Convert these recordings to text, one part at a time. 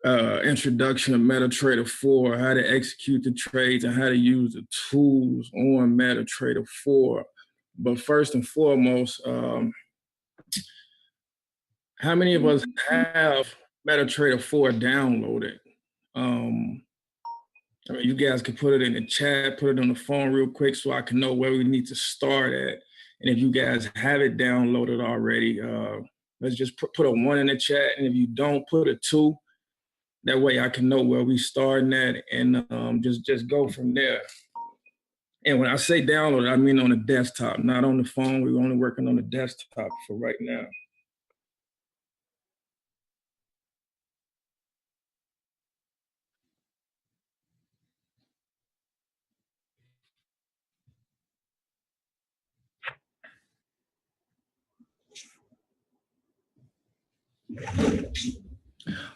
introduction of MetaTrader 4, how to execute the trades, and how to use the tools on MetaTrader 4. But first and foremost, how many of us have MetaTrader 4 downloaded? I mean, you guys could put it in the chat, put it on the phone real quick so I can know where we need to start at. And if you guys have it downloaded already, let's just put a 1 in the chat. And if you don't, put a 2. That way I can know where we starting at and just go from there. And when I say download, I mean on the desktop, not on the phone. We're only working on the desktop for right now.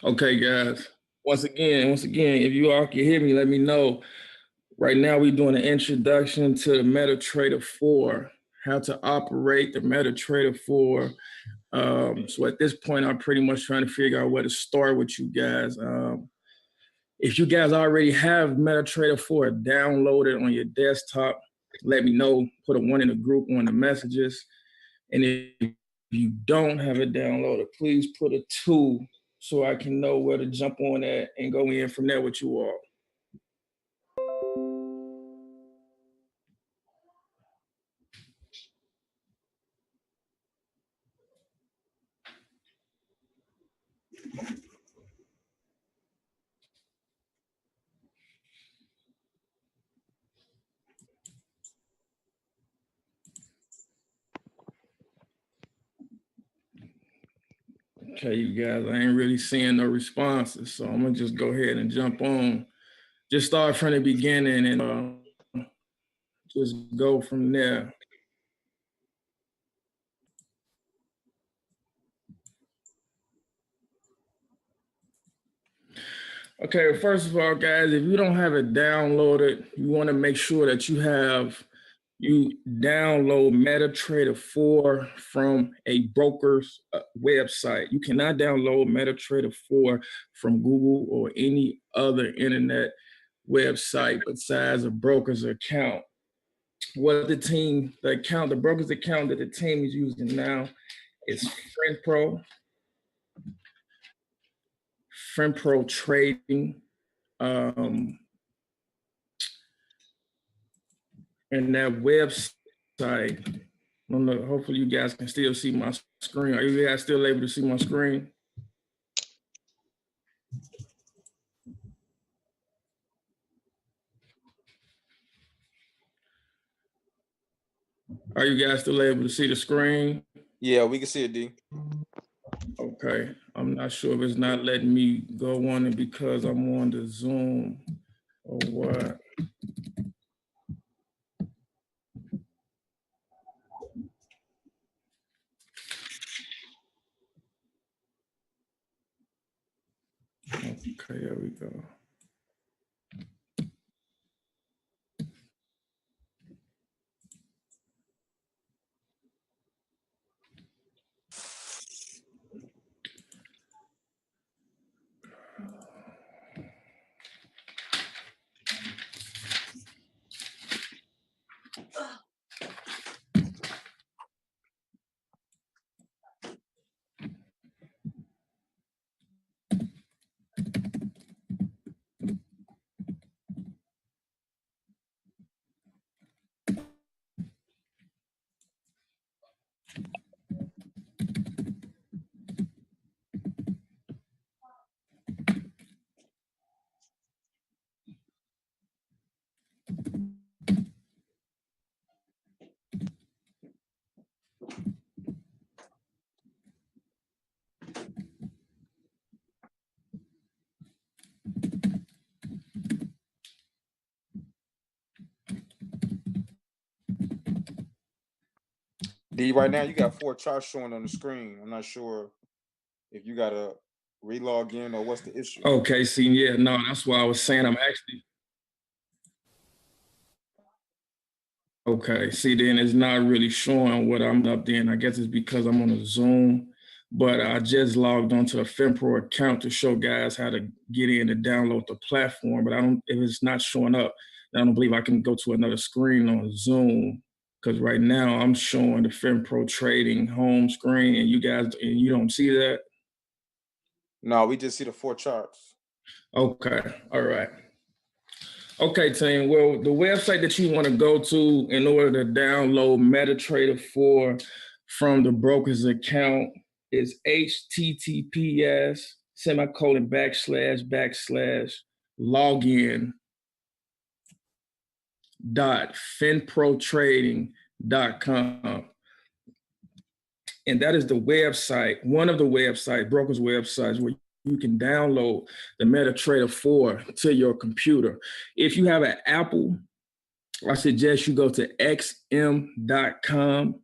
Okay, guys. Once again, if you all can hear me, let me know. Right now, we're doing an introduction to the MetaTrader 4, how to operate the MetaTrader 4. So at this point, I'm pretty much trying to figure out where to start with you guys. If you guys already have MetaTrader 4 downloaded on your desktop, let me know. Put a 1 in the group on the messages. And if you don't have it downloaded, please put a 2 so I can know where to jump on that and go in from there with you all. Okay, you guys, I ain't really seeing no responses, so I'm gonna just go ahead and jump on. Just start from the beginning and just go from there. Okay, well, first of all, guys, if you don't have it downloaded, you want to make sure that you download MetaTrader 4 from a broker's website. You cannot download MetaTrader 4 from Google or any other internet website besides a broker's account. What the broker's account that the team is using now is FriendPro Trading. And that website, I don't know, hopefully you guys can still see my screen. Are you guys still able to see my screen? Are you guys still able to see the screen? Yeah, we can see it, D. Okay, I'm not sure if it's not letting me go on it because I'm on the Zoom or what. Okay, there we go. D, right now you got 4 charts showing on the screen. I'm not sure if you got to relog in or what's the issue. Okay, see, yeah, no, that's why I was saying I'm actually. Okay, see, then it's not really showing what I'm up there. And I guess it's because I'm on a Zoom. but I just logged onto the FinPro account to show guys how to get in and download the platform, but if it's not showing up, I don't believe I can go to another screen on Zoom, because right now I'm showing the FinPro Trading home screen, and you don't see that? No, we just see the 4 charts. Okay, all right. Okay, team. Well, the website that you want to go to in order to download MetaTrader 4 from the broker's account is https://login.finprotrading.com. And that is the website, one of the websites, broker's websites, where you can download the MetaTrader 4 to your computer. If you have an Apple, I suggest you go to xm.com,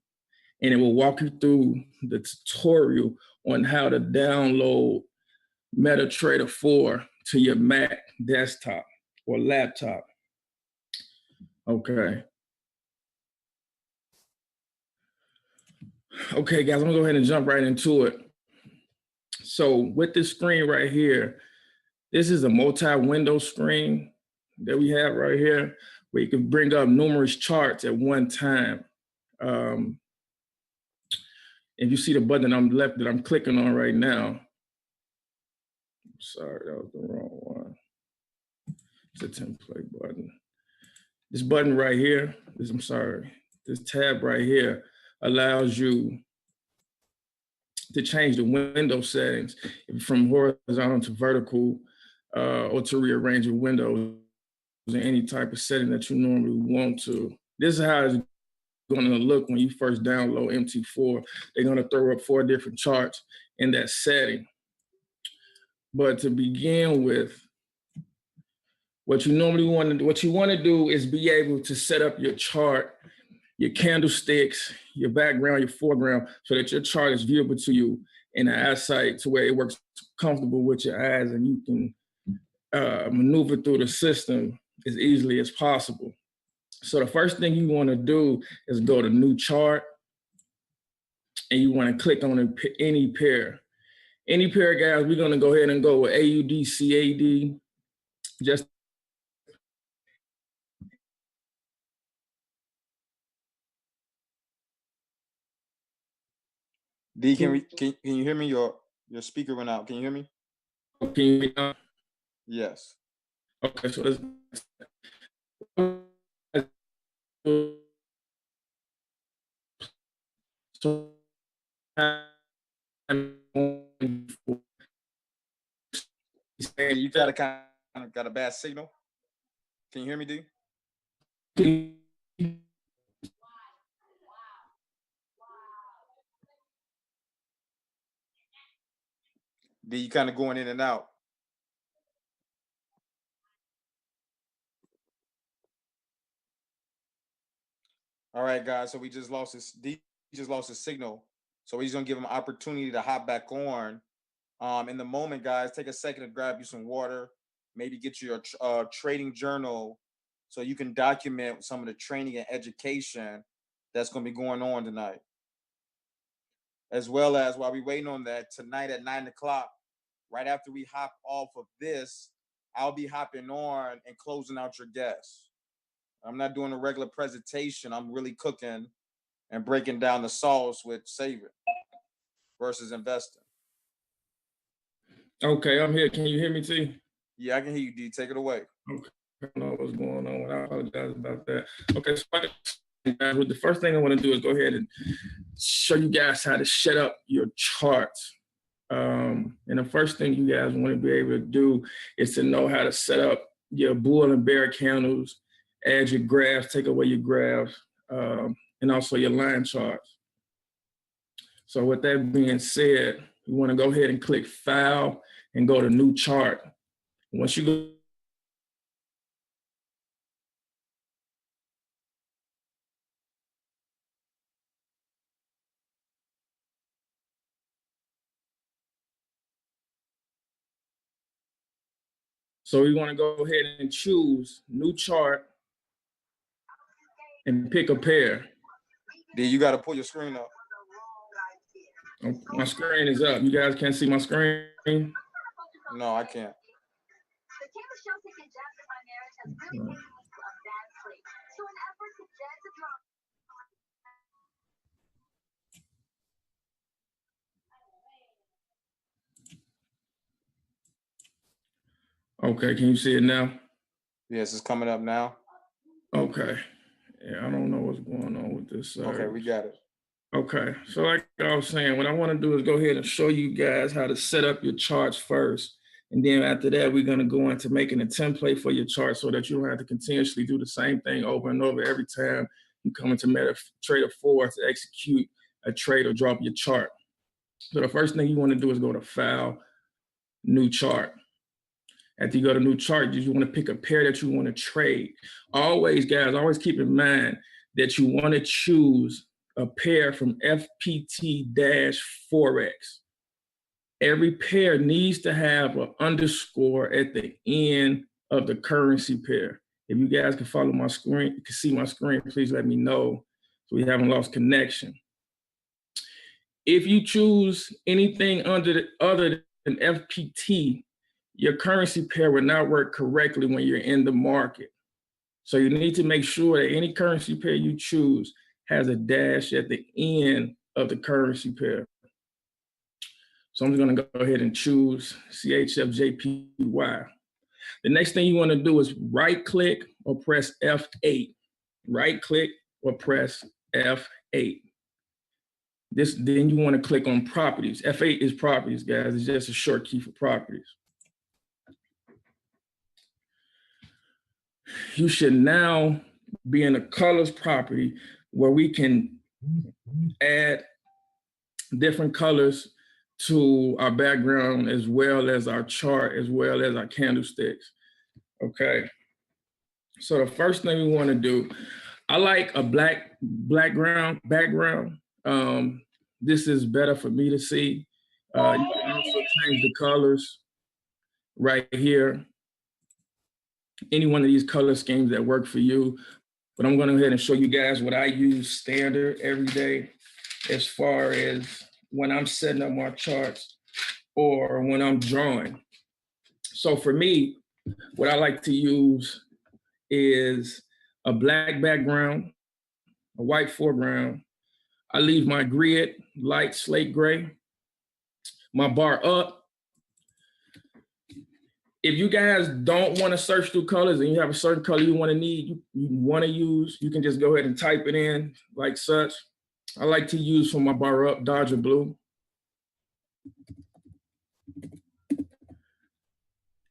and it will walk you through the tutorial on how to download MetaTrader 4 to your Mac desktop or laptop. Okay. Okay, guys, I'm gonna go ahead and jump right into it. So with this screen right here, this is a multi-window screen that we have right here, where you can bring up numerous charts at one time. If you see the button that I'm clicking on right now, sorry, that was the wrong one. It's a template button. This button right here, this tab right here allows you to change the window settings from horizontal to vertical, or to rearrange your windows in any type of setting that you normally want to. This is how it's going to look when you first download MT4. They're going to throw up 4 different charts in that setting. But to begin with, what you want to do is be able to set up your chart, your candlesticks, your background, your foreground, so that your chart is viewable to you in the eyesight, to where it works comfortable with your eyes, and you can maneuver through the system as easily as possible. So the first thing you want to do is go to New Chart, and you want to click on any pair. Any pair, guys, we're going to go ahead and go with AUD, CAD, just D, can you hear me? Your speaker went out. Can you hear me? Can you hear me? Yes. Okay, so let's You kind of got a bad signal. Can you hear me, D? D, you kind of going in and out. All right, guys. So we just lost his signal. So he's gonna give him an opportunity to hop back on. In the moment, guys, take a second to grab you some water. Maybe get you your trading journal, so you can document some of the training and education that's gonna be going on tonight. As well as, while we're waiting on that, tonight at 9 o'clock, right after we hop off of this, I'll be hopping on and closing out your guests. I'm not doing a regular presentation. I'm really cooking and breaking down the sauce with saving versus investing. Okay, I'm here. Can you hear me, T? Yeah, I can hear you, D. Take it away. Okay. I don't know what's going on. I apologize about that. Okay, so the first thing I want to do is go ahead and show you guys how to set up your charts. And the first thing you guys want to be able to do is to know how to set up your bull and bear candles, add your graphs, take away your graphs, and also your line charts. So with that being said, you want to go ahead and click File and go to New Chart. Once you go So we want to go ahead and choose New Chart and pick a pair. D, you got to pull your screen up. Oh, my screen is up. You guys can't see my screen? No, I can't. Okay, can you see it now? Yes, it's coming up now. Okay. Yeah, I don't know what's going on with this service. Okay, we got it. Okay, so like I was saying, what I want to do is go ahead and show you guys how to set up your charts first. And then after that, we're going to go into making a template for your chart so that you don't have to continuously do the same thing over and over every time you come into MetaTrader 4 to execute a trade or drop your chart. So the first thing you want to do is go to File, New Chart. After you go to New Chart, you want to pick a pair that you want to trade. Always, guys, always keep in mind that you want to choose a pair from FPT-Forex. Every pair needs to have an underscore at the end of the currency pair. If you guys can follow my screen, you can see my screen, please let me know so we haven't lost connection. If you choose anything other than FPT, your currency pair will not work correctly when you're in the market. So you need to make sure that any currency pair you choose has a dash at the end of the currency pair. So I'm just gonna go ahead and choose CHFJPY. The next thing you wanna do is right click or press F8. Right click or press F8. Then you wanna click on properties. F8 is properties, guys. It's just a short key for properties. You should now be in a colors property where we can add different colors to our background as well as our chart, as well as our candlesticks, okay? So the first thing we wanna do, I like a black background. This is better for me to see. You can also change the colors right here. Any one of these color schemes that work for you. But I'm going to go ahead and show you guys what I use standard every day as far as when I'm setting up my charts or when I'm drawing. So for me, what I like to use is a black background, a white foreground. I leave my grid light slate gray, my bar up. If you guys don't want to search through colors and you have a certain color you want to use, you can just go ahead and type it in like such. I like to use for my bar up, Dodger blue.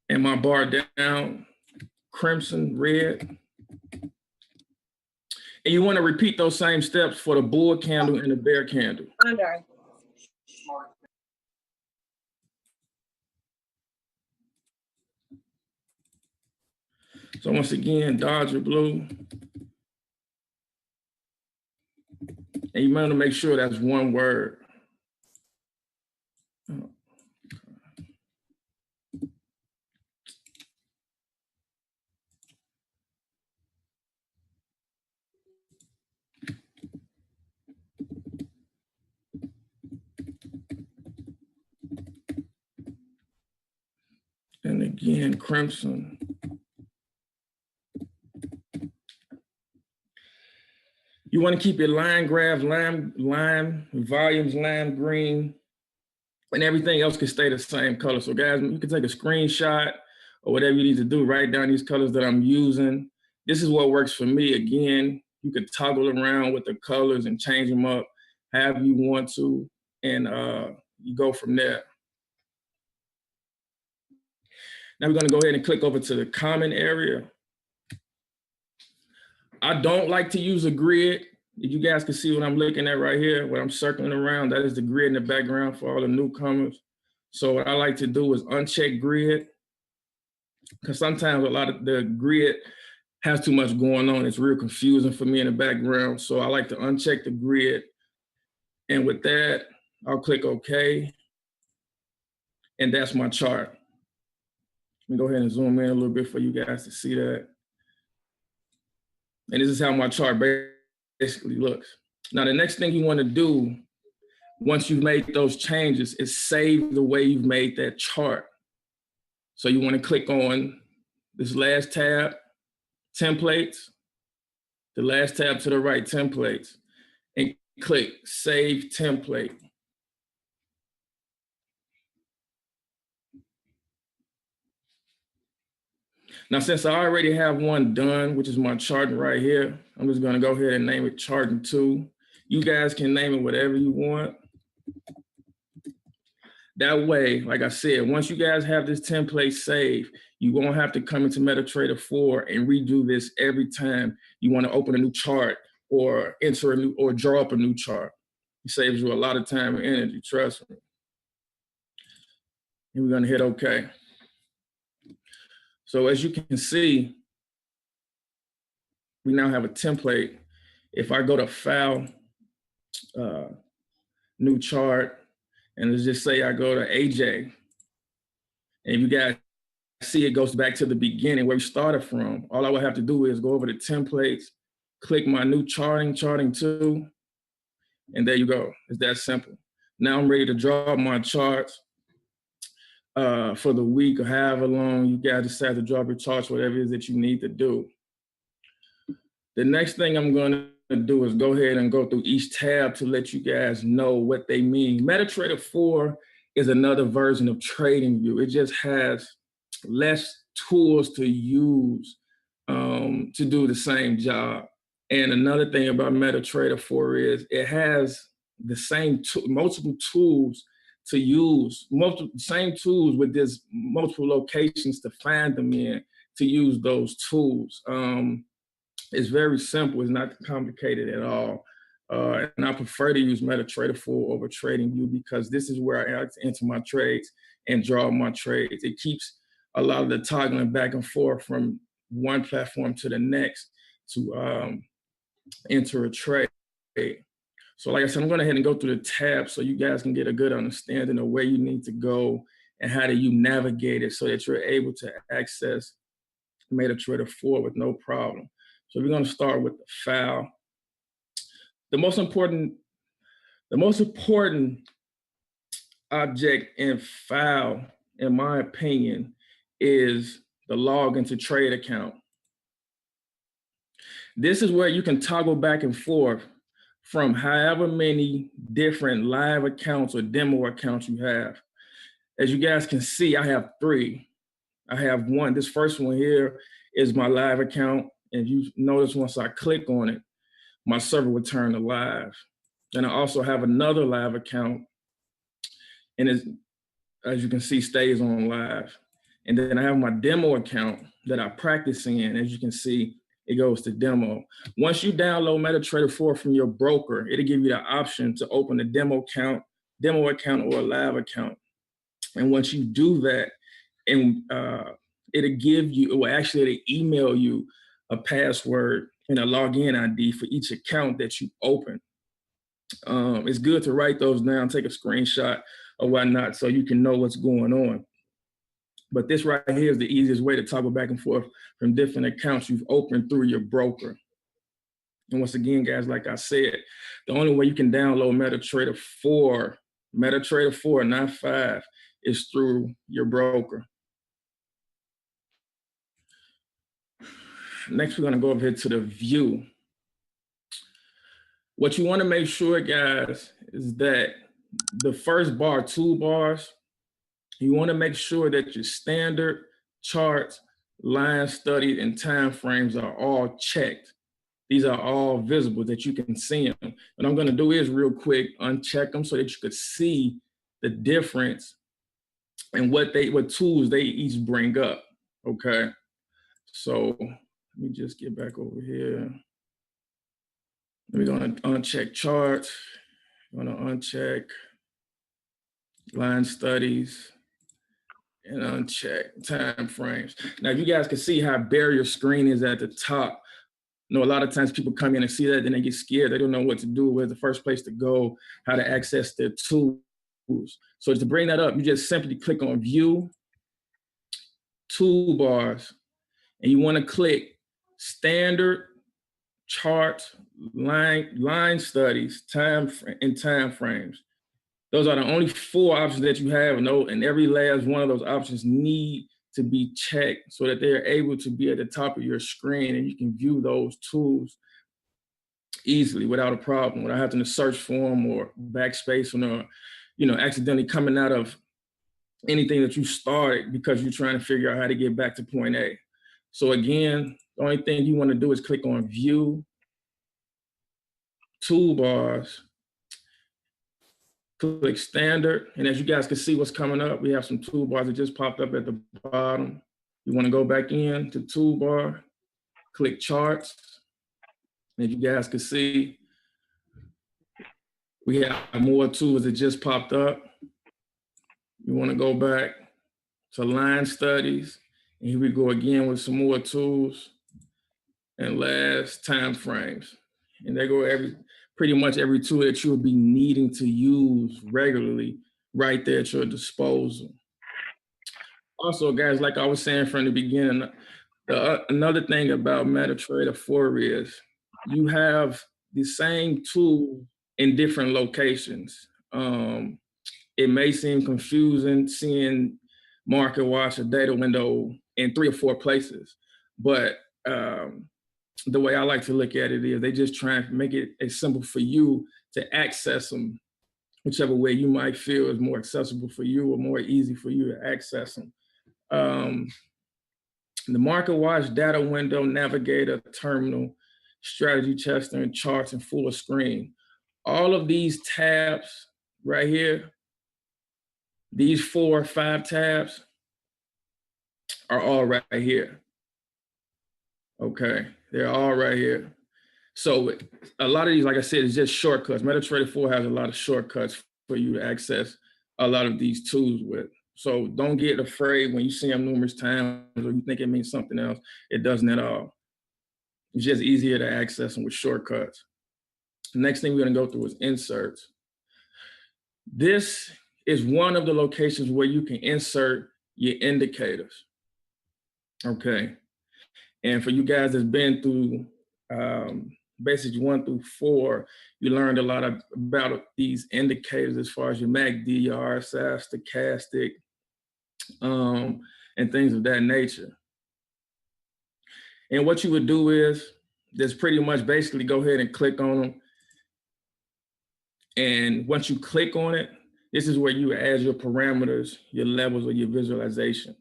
And my bar down, crimson red. And you want to repeat those same steps for the bull candle and the bear candle. So once again, Dodger blue. And you want to make sure that's one word. And again, crimson. You want to keep your line graph, lime, volumes, lime green, and everything else can stay the same color. So guys, you can take a screenshot or whatever you need to do, write down these colors that I'm using. This is what works for me. Again, you could toggle around with the colors and change them up however you want to, and you go from there. Now we're gonna go ahead and click over to the comment area. I don't like to use a grid. If you guys can see what I'm looking at right here, what I'm circling around, that is the grid in the background for all the newcomers. So what I like to do is uncheck grid, because sometimes a lot of the grid has too much going on. It's real confusing for me in the background. So I like to uncheck the grid. And with that, I'll click OK. And that's my chart. Let me go ahead and zoom in a little bit for you guys to see that. And this is how my chart basically looks. Now, the next thing you want to do Once you've made those changes, it's saved the way you've made that chart. So you want to click on this last tab, templates, the last tab to the right, templates, and click Save Template. Now, since I already have one done, which is my charting right here, I'm just going to go ahead and name it Charting 2. You guys can name it whatever you want. That way, like I said, once you guys have this template saved, you won't have to come into MetaTrader 4 and redo this every time you want to open a new chart or enter a new or draw up a new chart. It saves you a lot of time and energy, trust me. And we're going to hit OK. So as you can see, we now have a template. If I go to File, New Chart, and let's just say I go to AJ, and you guys see it goes back to the beginning where we started from. All I would have to do is go over to templates, click my new charting 2, and there you go. It's that simple. Now I'm ready to draw my charts for the week or however long you guys decide to draw your charts, whatever it is that you need to do. The next thing I'm going to do is go ahead and go through each tab to let you guys know what they mean. MetaTrader 4 is another version of TradingView. It just has less tools to use to do the same job. And another thing about MetaTrader 4 is it has the same multiple tools to use, same tools with this multiple locations to find them in to use those tools. It's very simple. It's not complicated at all. And I prefer to use MetaTrader 4 over TradingView because this is where I enter my trades and draw my trades. It keeps a lot of the toggling back and forth from one platform to the next to enter a trade. So like I said, I'm going ahead and go through the tabs so you guys can get a good understanding of where you need to go and how do you navigate it so that you're able to access MetaTrader 4 with no problem. So we're going to start with the file. The most important object in file, in my opinion, is the login to trade account. This is where you can toggle back and forth from however many different live accounts or demo accounts you have. As you guys can see, I have 3. I have one. This first one here is my live account. And you notice once I click on it, my server will turn to live. And I also have another live account, and it, as you can see, stays on live. And then I have my demo account that I practice in. As you can see, it goes to demo. Once you download MetaTrader 4 from your broker, it'll give you the option to open a demo account or a live account. And once you do that, and it'll email you a password and a login ID for each account that you open. It's good to write those down, take a screenshot or whatnot so you can know what's going on. But this right here is the easiest way to toggle back and forth from different accounts you've opened through your broker. And once again, guys, like I said, the only way you can download MetaTrader 4, not 5, is through your broker. Next, we're going to go over here to the view. What you want to make sure, guys, is that the first bar, 2 bars, you want to make sure that your standard, charts, line studies, and time frames are all checked. These are all visible that you can see them. What I'm going to do is real quick uncheck them so that you could see the difference and what tools they each bring up. Okay. So let me just get back over here. We're going to uncheck charts. I'm going to uncheck line studies and uncheck time frames. Now, you guys can see how bare your screen is at the top. You know, a lot of times people come in and see that, then they get scared. They don't know what to do, where's the first place to go, how to access their tools. So to bring that up, you just simply click on View, Toolbars, and you want to click Standard, Charts, line studies, time frames. Those are the only 4 options that you have, and every last one of those options need to be checked so that they're able to be at the top of your screen and you can view those tools easily without a problem, without having to search for them or backspace or, accidentally coming out of anything that you started because you're trying to figure out how to get back to point A. So again, the only thing you want to do is click on View, Toolbars, click Standard, and as you guys can see what's coming up, we have some toolbars that just popped up at the bottom. You want to go back in to Toolbar, click Charts, and as you guys can see, we have more tools that just popped up. You want to go back to Line Studies, and here we go again with some more tools, and last, time frames. And they go pretty much every tool that you'll be needing to use regularly right there at your disposal. Also, guys, like I was saying from the beginning, another thing about MetaTrader 4 is you have the same tool in different locations. It may seem confusing seeing market watch or data window in 3 or 4 places, but the way I like to look at it is they just try and make it as simple for you to access them, whichever way you might feel is more accessible for you or more easy for you to access them. The market watch, data window, navigator, terminal, strategy tester, and charts, and full screen. All of these tabs right here, these 4 or 5 tabs are all right here. Okay, they're all right here. So a lot of these, like I said, is just shortcuts. MetaTrader 4 has a lot of shortcuts for you to access a lot of these tools with. So don't get afraid when you see them numerous times or you think it means something else. It doesn't at all. It's just easier to access them with shortcuts. The next thing we're gonna go through is inserts. This is one of the locations where you can insert your indicators. Okay. And for you guys that's been through basics 1 through 4, you learned a lot about these indicators as far as your MACD, your RSI, stochastic, and things of that nature. And what you would do is just pretty much basically go ahead and click on them. And once you click on it, this is where you add your parameters, your levels, or your visualization.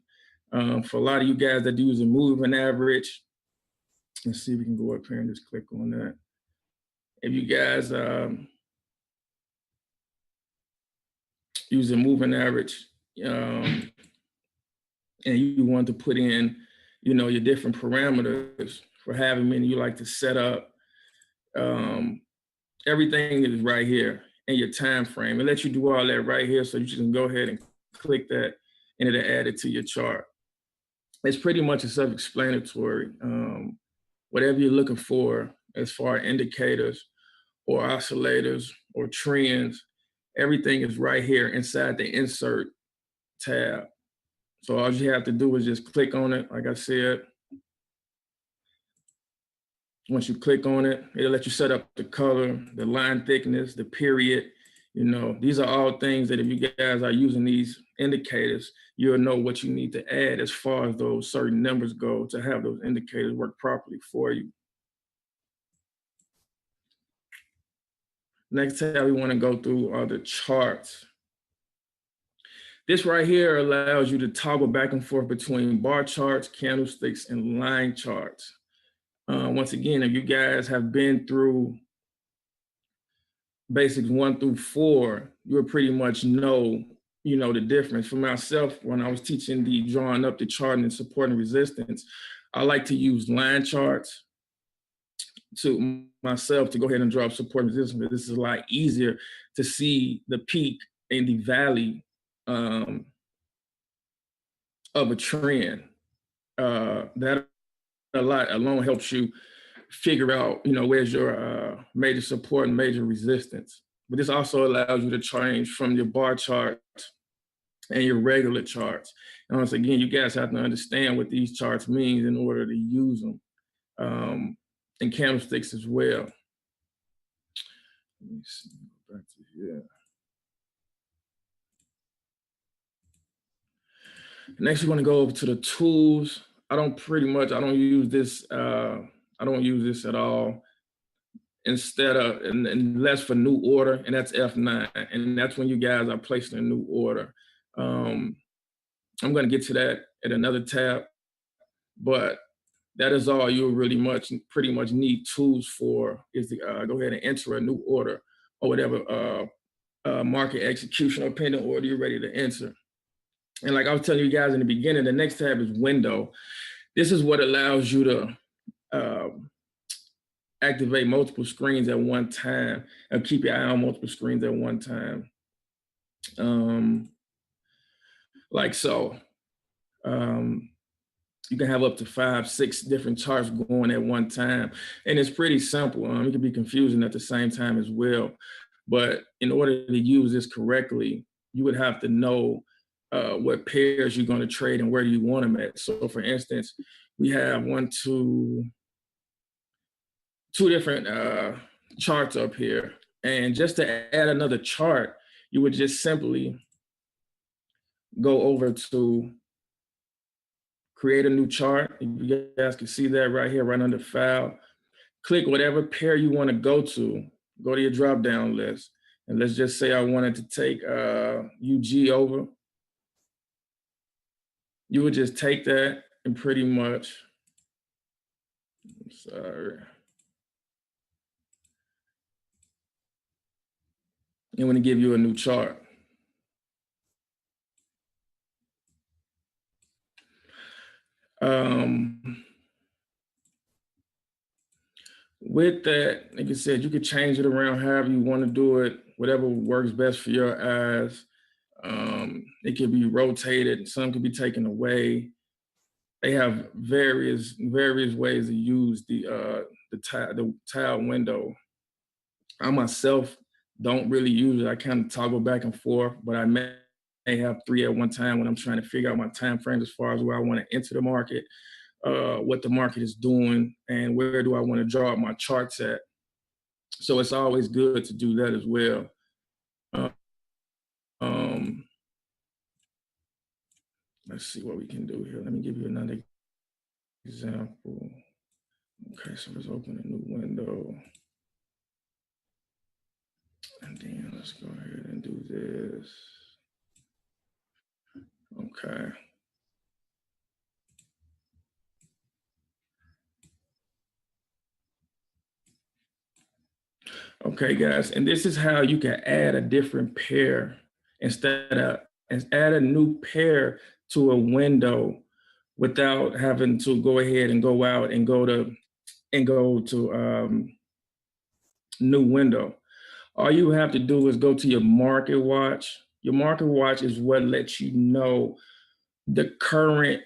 For a lot of you guys that use a moving average, let's see if we can go up here and just click on that. If you guys use a moving average and you want to put in, your different parameters for having many you like to set up, everything is right here in your time frame. It lets you do all that right here, so you can go ahead and click that and it'll add it to your chart. It's pretty much self-explanatory. Whatever you're looking for as far as indicators or oscillators or trends, everything is right here inside the insert tab. So all you have to do is just click on it, like I said. Once you click on it, it'll let you set up the color, the line thickness, the period. These are all things that if you guys are using these indicators, you'll know what you need to add as far as those certain numbers go to have those indicators work properly for you. Next tab we want to go through are the charts. This right here allows you to toggle back and forth between bar charts, candlesticks, and line charts. Once again, if you guys have been through basics 1 through 4, you'll pretty much know, the difference. For myself, when I was teaching the drawing up the chart and support and resistance, I like to use line charts to myself to go ahead and draw up support and resistance. This is a lot easier to see the peak and the valley of a trend. That a lot alone helps you figure out, where's your major support and major resistance. But this also allows you to change from your bar charts and your regular charts. And once again, you guys have to understand what these charts mean in order to use them. And candlesticks as well. Let me see, back to here. Next, we're gonna go over to the tools. I don't use this, I don't use this at all. Instead of, unless for new order, and that's F9. And that's when you guys are placing a new order. I'm gonna get to that at another tab, but that is all you pretty much need tools for, is to go ahead and enter a new order or whatever market execution or pending order you're ready to enter. And like I was telling you guys in the beginning, the next tab is window. This is what allows you to activate multiple screens at one time and keep your eye on multiple screens at one time. Like so. You can have up to 5, 6 different charts going at one time. And it's pretty simple. It can be confusing at the same time as well. But in order to use this correctly, you would have to know what pairs you're going to trade and where do you want them at. So for instance, we have two different charts up here. And just to add another chart, you would just simply go over to create a new chart. You guys can see that right here, right under file. Click whatever pair you want to go to your drop-down list. And let's just say I wanted to take UG over. You would just take that and pretty much, I'm sorry. And want to give you a new chart. With that, like I said, you could change it around however you want to do it, whatever works best for your eyes. It could be rotated, some could be taken away. They have various ways to use the tile window. I myself don't really use it. I kind of toggle back and forth, but I may have 3 at one time when I'm trying to figure out my time frames as far as where I want to enter the market, what the market is doing, and where do I want to draw up my charts at. So it's always good to do that as well. Let's see what we can do here. Let me give you another example. Okay, so let's open a new window. And then let's go ahead and do this. Okay. Okay, guys, and this is how you can add a different pair add a new pair to a window without having to go ahead and go out and go to new window. All you have to do is go to your market watch. Your market watch is what lets you know the current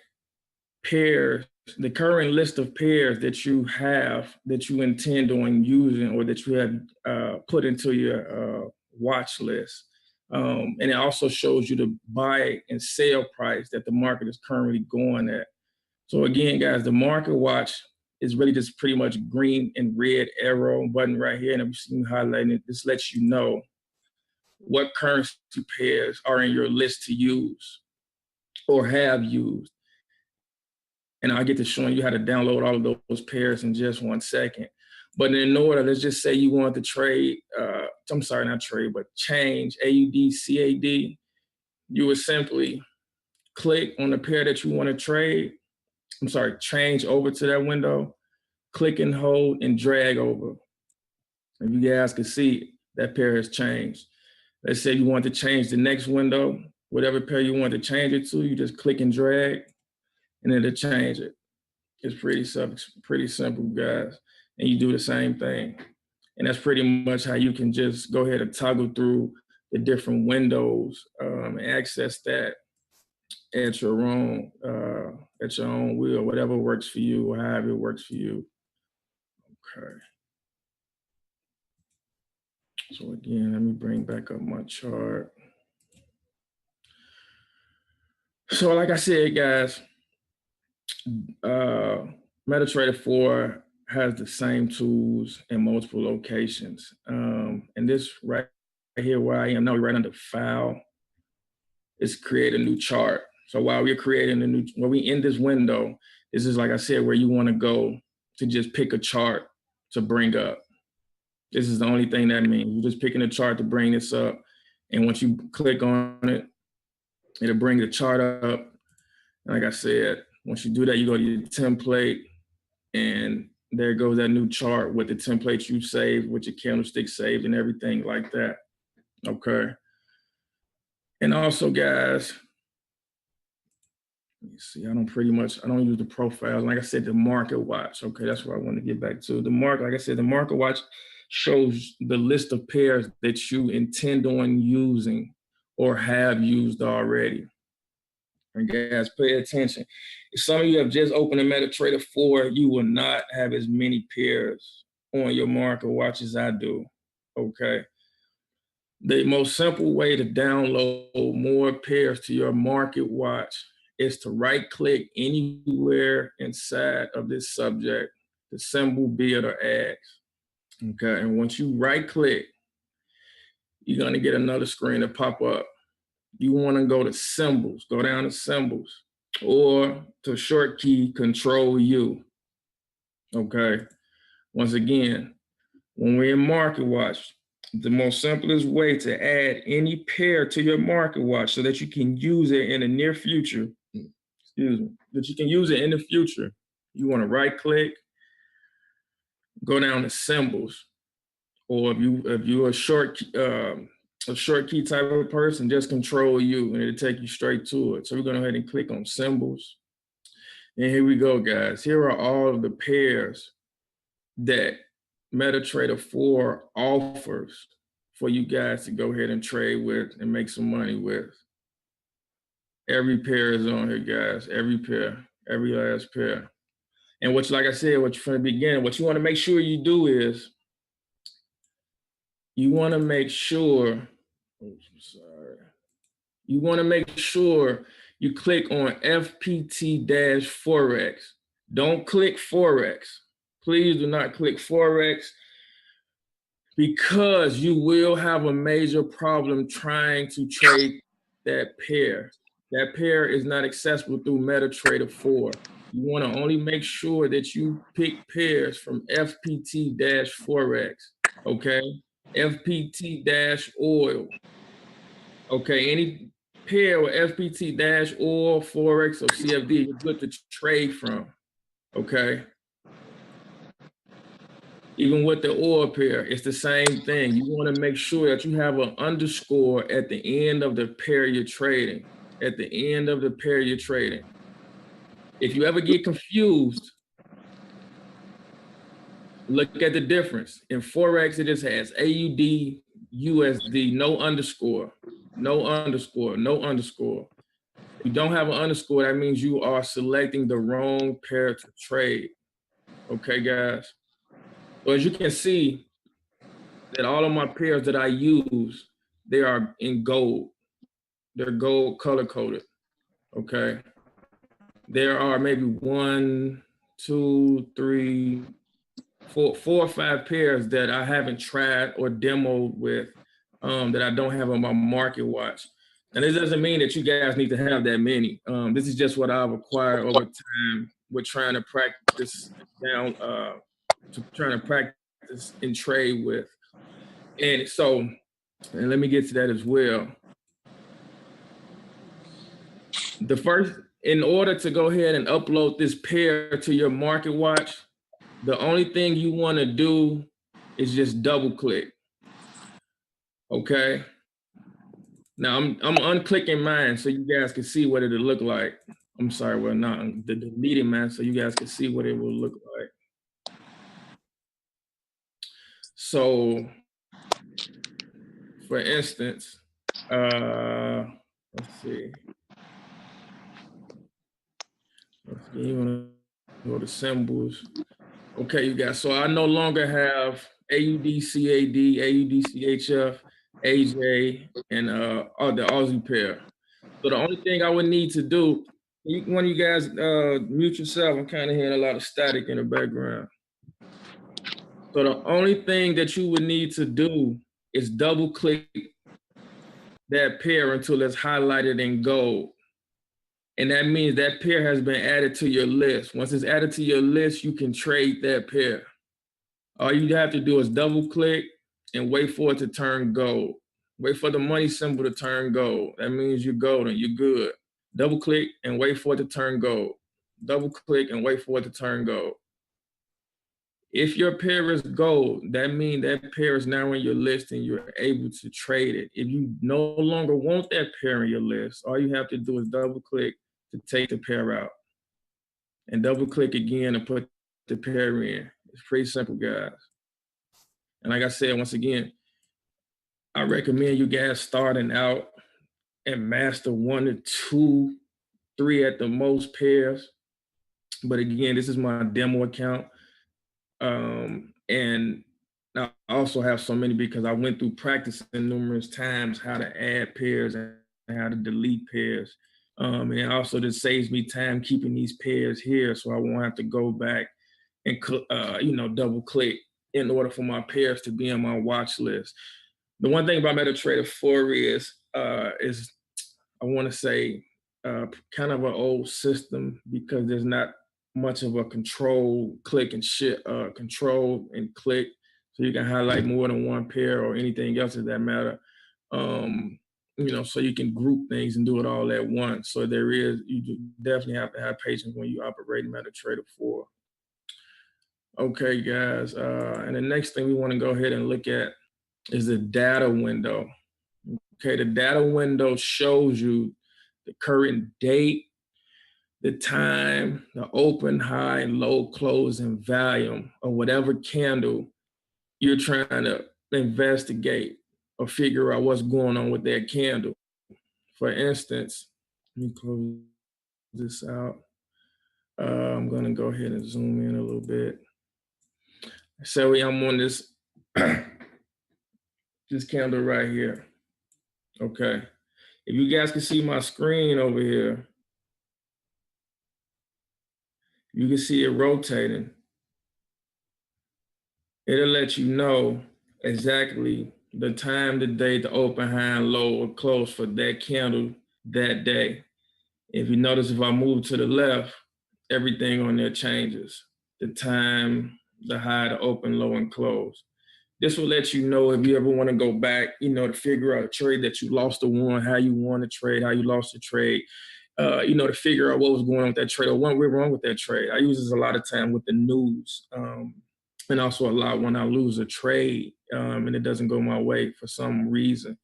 pairs, the current list of pairs that you have, that you intend on using, or that you have put into your watch list. And it also shows you the buy and sell price that the market is currently going at. So again, guys, the market watch is really just pretty much green and red arrow button right here. And I'm just highlighting it. This lets you know what currency pairs are in your list to use or have used. And I'll get to showing you how to download all of those pairs in just 1 second. But in order, let's just say you want to trade, I'm sorry, not trade, but change AUD, CAD. You would simply click on the pair that you want to trade. I'm sorry, change over to that window, click and hold and drag over. And you guys can see that pair has changed. Let's say you want to change the next window, whatever pair you want to change it to, you just click and drag and it'll change it. It's pretty simple, guys. And you do the same thing. And that's pretty much how you can just go ahead and toggle through the different windows and access that at your own will, whatever works for you or however it works for you. Okay. So again, let me bring back up my chart. So like I said, guys, MetaTrader 4 has the same tools in multiple locations. And this right here where I am now, right under file, is create a new chart. So while we're creating when we in this window, this is, like I said, where you want to go to just pick a chart to bring up. This is the only thing that means. You're just picking a chart to bring this up. And once you click on it, it'll bring the chart up. Like I said, once you do that, you go to your template, and there goes that new chart with the templates you saved, with your candlestick saved and everything like that. Okay. And also, guys, you see, I don't use the profiles. Like I said, the market watch. Okay, that's what I want to get back to. The market, like I said, the market watch shows the list of pairs that you intend on using or have used already. And guys, pay attention. If some of you have just opened a MetaTrader 4, you will not have as many pairs on your market watch as I do. Okay. The most simple way to download more pairs to your market watch is to right-click anywhere inside of this subject, the symbol, bid, or ads. Okay, and once you right-click, you're gonna get another screen to pop up. You wanna go to symbols, go down to symbols, or to short key Control U. Okay, once again, when we're in market watch, the most simplest way to add any pair to your market watch so that you can use it in the near future, you want to right click, go down to symbols, or if you're a short key type of person, just Control U and it'll take you straight to it. So we're going to go ahead and click on symbols. And here we go, guys. Here are all of the pairs that MetaTrader 4 offers for you guys to go ahead and trade with and make some money with. Every pair is on here, guys. Every pair, every last pair. And like I said, from the beginning, what you want to make sure you do is you want to make sure you click on FPT-Forex. Don't click Forex. Please do not click Forex, because you will have a major problem trying to trade that pair. That pair is not accessible through MetaTrader 4. You want to only make sure that you pick pairs from FPT-Forex, okay? FPT-oil. Okay, any pair with FPT-oil, Forex, or CFD, you're good to trade from, okay? Even with the oil pair, it's the same thing. You want to make sure that you have an underscore at the end of the pair you're trading. At the end of the pair you're trading. If you ever get confused, look at the difference. In Forex, it just has AUD, USD, no underscore, no underscore, no underscore. If you don't have an underscore, that means you are selecting the wrong pair to trade. Okay, guys? So as you can see, that all of my pairs that I use, they are in gold. They're gold color coded. Okay. There are maybe 1, 2, 3, 4 or 5 pairs that I haven't tried or demoed with, that I don't have on my market watch. And this doesn't mean that you guys need to have that many. This is just what I've acquired over time with trying to practice and trade with. And so, and let me get to that as well. In order to go ahead and upload this pair to your market watch, the only thing you want to do is just double click. Okay. Now I'm unclicking mine so you guys can see what it'll look like. I'm sorry, well, not deleting mine so you guys can see what it will look like. So, for instance, let's see. You want to go to symbols. Okay, you guys. So I no longer have AUD, CAD, AUD, CHF, AJ, and the Aussie pair. So the only thing I would need to do, one of you guys mute yourself. I'm kind of hearing a lot of static in the background. So the only thing that you would need to do is double click that pair until it's highlighted in gold. And that means that pair has been added to your list. Once it's added to your list, you can trade that pair. All you have to do is double click and wait for it to turn gold. Wait for the money symbol to turn gold. That means you're golden, you're good. Double click and wait for it to turn gold. Double click and wait for it to turn gold. If your pair is gold, that means that pair is now in your list and you're able to trade it. If you no longer want that pair in your list, all you have to do is double click to take the pair out and double click again and put the pair in. It's pretty simple, guys. And like I said, once again, I recommend you guys starting out and master 1 to 2, 3 at the most pairs. But again, this is my demo account. And I also have so many because I went through practicing numerous times how to add pairs and how to delete pairs. And it also just saves me time keeping these pairs here, so I won't have to go back and double click in order for my pairs to be on my watch list. The one thing about MetaTrader 4 is I want to say kind of an old system because there's not much of a control, click and control and click, so you can highlight more than one pair or anything else of that matter. So you can group things and do it all at once. So you definitely have to have patience when you operate MetaTrader 4. Okay, guys, and the next thing we want to go ahead and look at is the data window. Okay, the data window shows you the current date, the time, the open, high, and low closing volume of whatever candle you're trying to investigate or figure out what's going on with that candle. For instance, let me close this out. I'm gonna go ahead and zoom in a little bit. So I'm on this, this candle right here. Okay. If you guys can see my screen over here, you can see it rotating. It'll let you know exactly the time, the date, the open, high, and low or close for that candle that day. If you notice, if I move to the left, everything on there changes. The time, the high, the open, low, and close. This will let you know if you ever want to go back, to figure out a trade that you lost or won, how you won the trade, how you lost the trade, to figure out what was going on with that trade or what went wrong with that trade. I use this a lot of time with the news. And also a lot when I lose a trade and it doesn't go my way for some reason.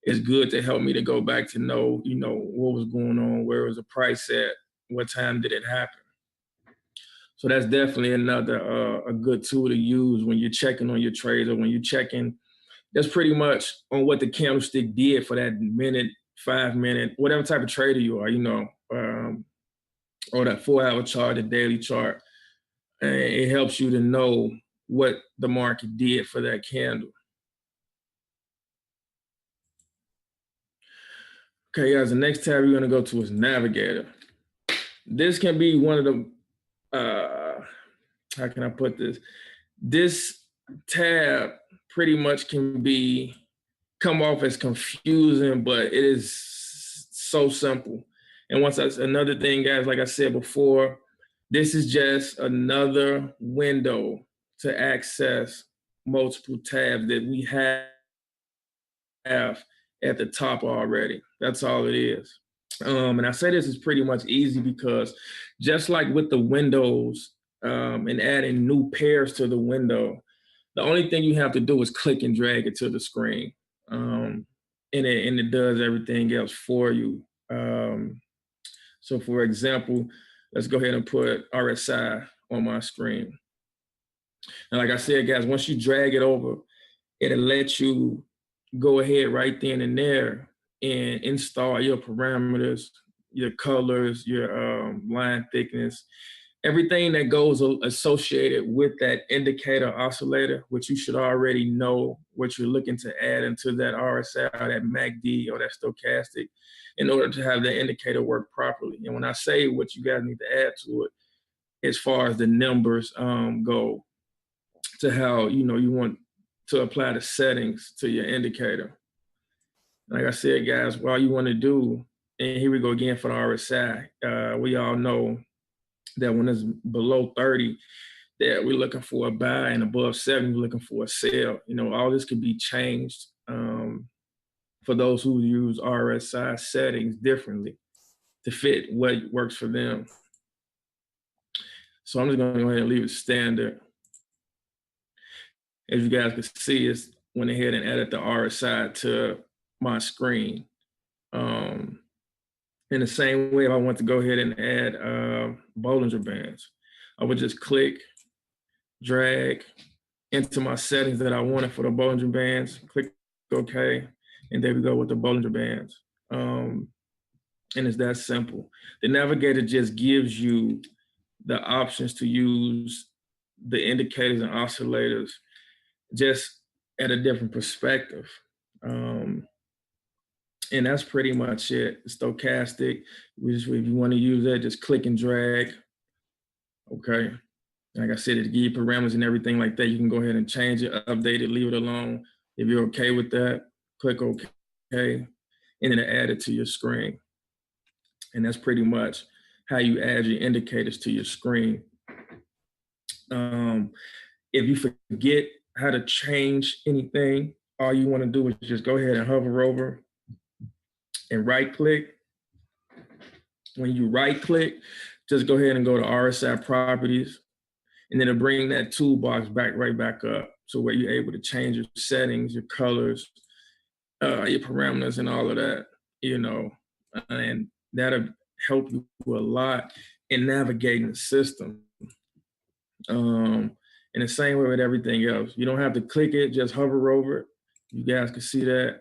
It's good to help me to go back to know, what was going on, where was the price at, what time did it happen. So that's definitely another a good tool to use when you're checking on your trades or when you're checking. That's pretty much on what the candlestick did for that minute, 5 minute, whatever type of trader you are, or that 4-hour chart, the daily chart. And it helps you to know what the market did for that candle. Okay, guys, the next tab we're going to go to is Navigator. This can be one of the, how can I put this? This tab pretty much can come off as confusing, but it is so simple. And once that's another thing, guys, like I said before, this is just another window to access multiple tabs that we have at the top already. That's all it is. And I say this is pretty much easy because just like with the windows and adding new pairs to the window, the only thing you have to do is click and drag it to the screen. And it does everything else for you. So for example, let's go ahead and put RSI on my screen. And like I said, guys, once you drag it over, it'll let you go ahead right then and there and install your parameters, your colors, your line thickness, everything that goes associated with that indicator oscillator, which you should already know what you're looking to add into that RSI, or that MACD, or that stochastic in order to have that indicator work properly. And when I say what you guys need to add to it, as far as the numbers go, to how you want to apply the settings to your indicator. Like I said, guys, all you want to do And here we go again for the RSI. We all know that when it's below 30, that we're looking for a buy, and above 70, we're looking for a sell. You know, all this could be changed for those who use RSI settings differently to fit what works for them. So I'm just gonna go ahead and leave it standard. As you guys can see, it's went ahead and added the RSI to my screen. In the same way, if I want to go ahead and add Bollinger Bands, I would just click, drag into my settings that I wanted for the Bollinger Bands, click OK, and there we go with the Bollinger Bands. And it's that simple. The navigator just gives you the options to use the indicators and oscillators just at a different perspective. And that's pretty much it. Stochastic, if you want to use that, just click and drag. Okay. Like I said, it give you parameters and everything like that. You can go ahead and change it, update it, leave it alone. If you're okay with that, click OK, and then add it to your screen. And that's pretty much how you add your indicators to your screen. If you forget how to change anything, all you want to do is just go ahead and hover over and right click. When you right click, just go ahead and go to RSI properties, and then it'll bring that toolbox right back up. So where you're able to change your settings, your colors, your parameters, and all of that, you know, and that'll help you a lot in navigating the system. In the same way with everything else, you don't have to click it, just hover over it. You guys can see that.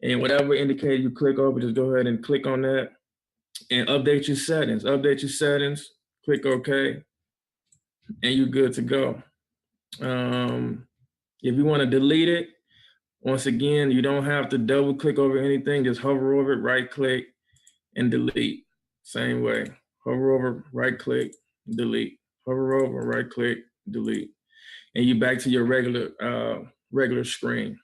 And whatever indicator you click over, just go ahead and click on that and update your settings. Update your settings, click OK, and you're good to go. If you want to delete it, once again, you don't have to double click over anything, just hover over it, right click, and delete. Same way, hover over, right click, delete. Hover over, right click, delete. And you're back to your regular screen.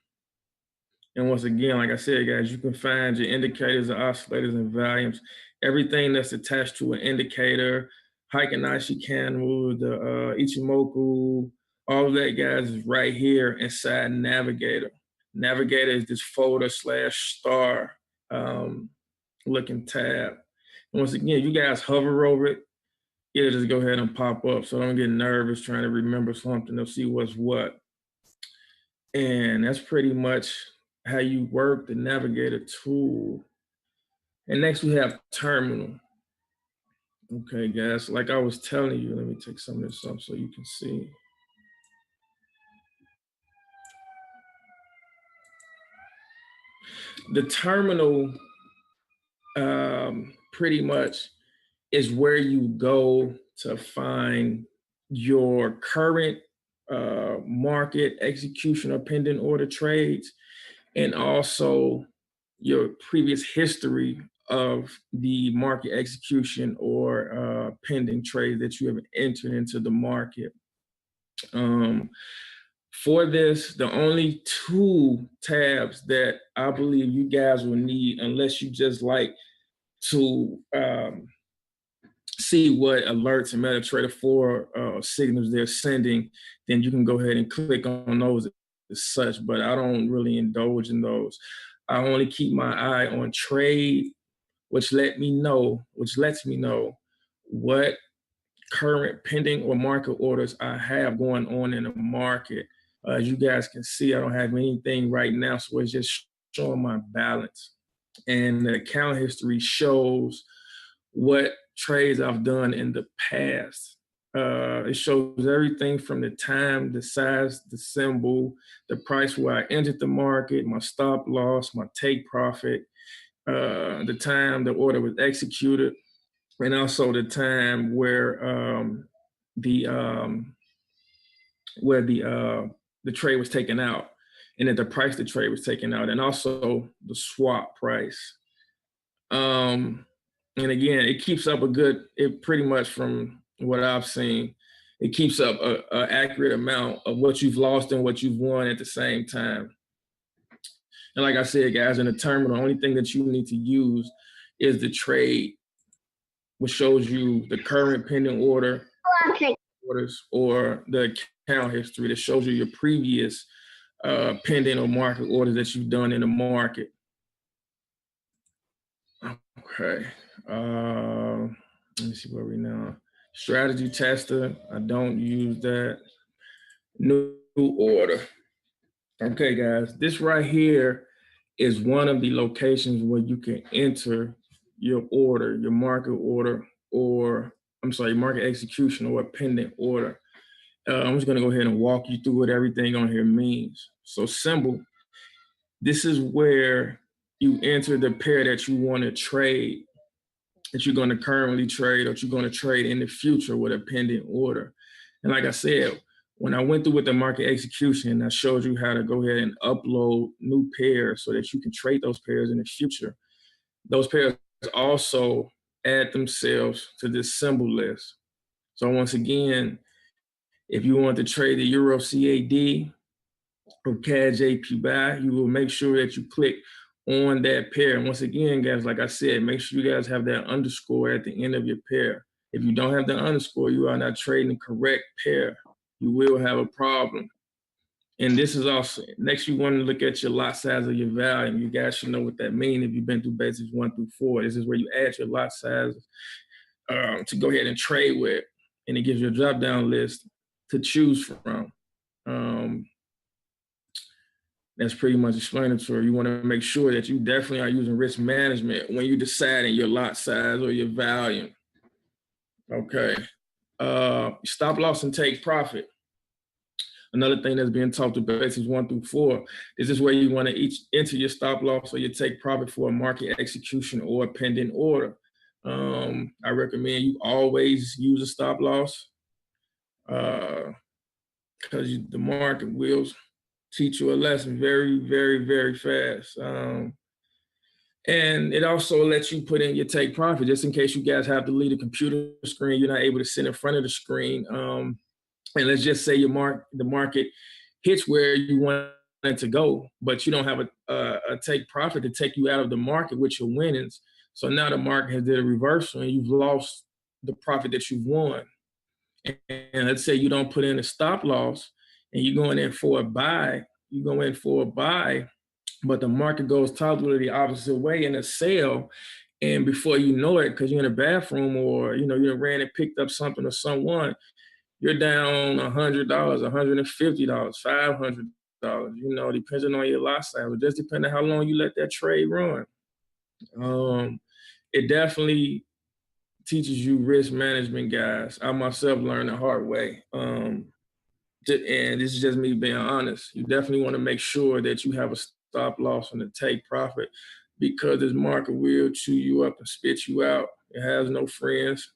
And once again, like I said, guys, you can find your indicators, the oscillators, and volumes, everything that's attached to an indicator, Heiken Ishikawa, the Ichimoku, all of that, guys, is right here inside Navigator. Navigator is this folder / star looking tab. And once again, you guys hover over it, it'll just go ahead and pop up. So don't get nervous trying to remember something or see what's what. And that's pretty much how you work the Navigator tool. And next we have Terminal. Okay, guys, like I was telling you, let me take some of this up so you can see. The Terminal pretty much is where you go to find your current market execution or pending order trades, and also your previous history of the market execution or pending trade that you have entered into the market. For this, the only two tabs that I believe you guys will need, unless you just like to see what alerts and MetaTrader 4 signals they're sending, then you can go ahead and click on those as such, but I don't really indulge in those. I only keep my eye on trade, which lets me know what current pending or market orders I have going on in the market. As you guys can see, I don't have anything right now, so it's just showing my balance. And the account history shows what trades I've done in the past. It shows everything from the time, the size, the symbol, the price where I entered the market, my stop loss, my take profit, the time the order was executed, and also the time where the trade was taken out, and at the price the trade was taken out, and also the swap price. And again, it keeps up it pretty much from what I've seen, it keeps up an accurate amount of what you've lost and what you've won at the same time. And like I said, guys, in the terminal, the only thing that you need to use is the trade, which shows you the current pending orders or the account history that shows you your previous pending or market orders that you've done in the market. Okay. Let me see where we now. Strategy tester. I don't use that. New order. Okay, guys. This right here is one of the locations where you can enter your order, your market order, or I'm sorry, market execution or a pending order. I'm just going to go ahead and walk you through what everything on here means. So symbol, this is where you enter the pair that you want to trade, that you're going to currently trade, or you're going to trade in the future with a pending order. And like I said, when I went through with the market execution, I showed you how to go ahead and upload new pairs so that you can trade those pairs in the future. Those pairs also add themselves to this symbol list. So once again, if you want to trade the Euro CAD or CAD JPY, you will make sure that you click on that pair. And once again, guys, like I said, make sure you guys have that underscore at the end of your pair. If you don't have the underscore, you are not trading the correct pair. You will have a problem. And this is also, next you want to look at your lot size or your value. You guys should know what that means if you've been through basics 1 through 4. This is where you add your lot size to go ahead and trade with. And it gives you a drop-down list to choose from. That's pretty much explanatory. You want to make sure that you definitely are using risk management when you deciding your lot size or your value. Okay. Stop loss and take profit. Another thing that's being taught to basics 1 through 4. This is where you want to enter your stop loss or your take profit for a market execution or a pending order. I recommend you always use a stop loss because the market will teach you a lesson very, very, very fast. And it also lets you put in your take profit just in case you guys have to leave the computer screen, you're not able to sit in front of the screen. And let's just say the market hits where you want it to go, but you don't have a take profit to take you out of the market with your winnings. So now the market has did a reversal and you've lost the profit that you've won. And let's say you don't put in a stop loss and you're going in for a buy, but the market goes totally the opposite way in a sell. And before you know it, because you're in a bathroom or you ran and picked up something or someone, you're down $100, $150, $500, depending on your lot size. It just depends on how long you let that trade run. It definitely teaches you risk management, guys. I myself learned the hard way. And this is just me being honest. You definitely want to make sure that you have a stop loss and a take profit because this market will chew you up and spit you out. It has no friends.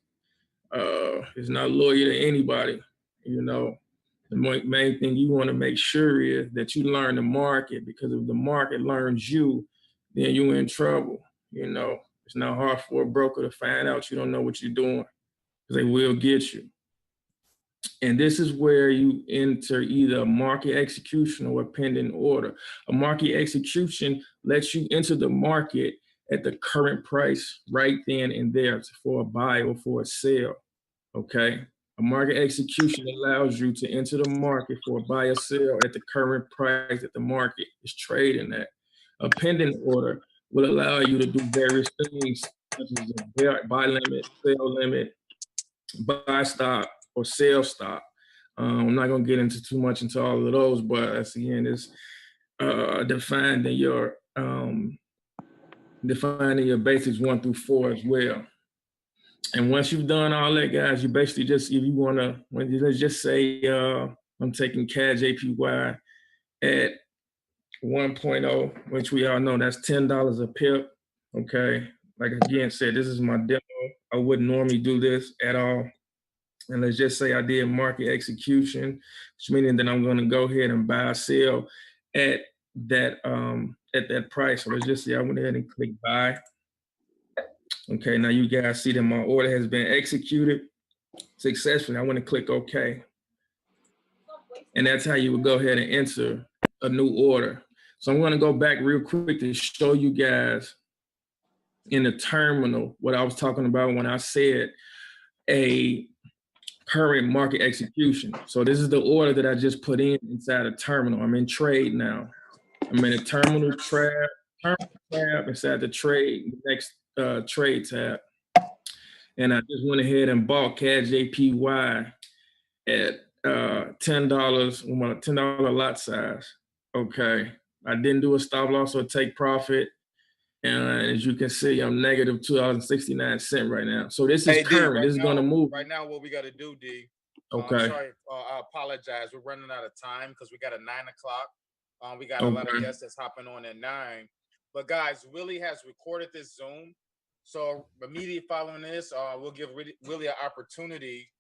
It's not loyal to anybody. The main thing you want to make sure is that you learn the market, because if the market learns you, then you're in trouble. It's not hard for a broker to find out you don't know what you're doing because they will get you. And this is where you enter either a market execution or a pending order. A market execution lets you enter the market at the current price right then and there for a buy or for a sell, okay? A market execution allows you to enter the market for a buy or sell at the current price that the market is trading at. A pending order will allow you to do various things such as a buy limit, sell limit, buy stop, or sell stop. I'm not going to get into too much into all of those, but that's again is defined in your basics 1 through 4 as well. And once you've done all that, guys, you basically just, if you want to, let's just say I'm taking CAD JPY at 1.0, which we all know that's $10 a pip. Okay, like again said, this is my demo. I wouldn't normally do this at all. And let's just say I did market execution, which meaning that I'm going to go ahead and buy or sell at that price. So let's just say I went ahead and click buy. Okay, now you guys see that my order has been executed successfully. I want to click OK. And that's how you would go ahead and enter a new order. So I'm going to go back real quick to show you guys in the terminal, what I was talking about when I said a current market execution. So this is the order that I just put in inside a terminal. I'm in trade now. I'm in a terminal tab inside the trade, next trade tab. And I just went ahead and bought CAD JPY at $10 on a $10 lot size. Okay. I didn't do a stop loss or take profit. And as you can see, I'm negative $2.69 right now. So this is current. Right this is going to move. Right now, what we got to do, D. Okay. Sorry, I apologize. We're running out of time because we got a 9 o'clock. We got a lot of guests that's hopping on at 9. But guys, Willie has recorded this Zoom. So immediately following this, we'll give Willie an opportunity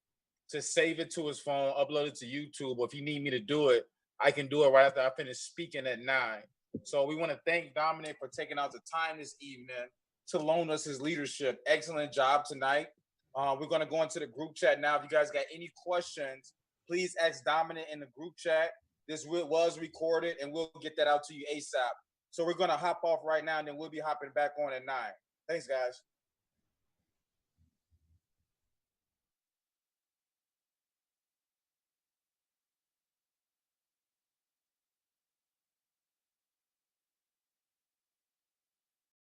to save it to his phone, upload it to YouTube. Or if you need me to do it, I can do it right after I finish speaking at 9. So we want to thank Dominic for taking out the time this evening to loan us his leadership. Excellent job tonight. We're going to go into the group chat now. If you guys got any questions, please ask Dominic in the group chat. This was recorded, and we'll get that out to you ASAP. So we're going to hop off right now, and then we'll be hopping back on at 9. Thanks, guys.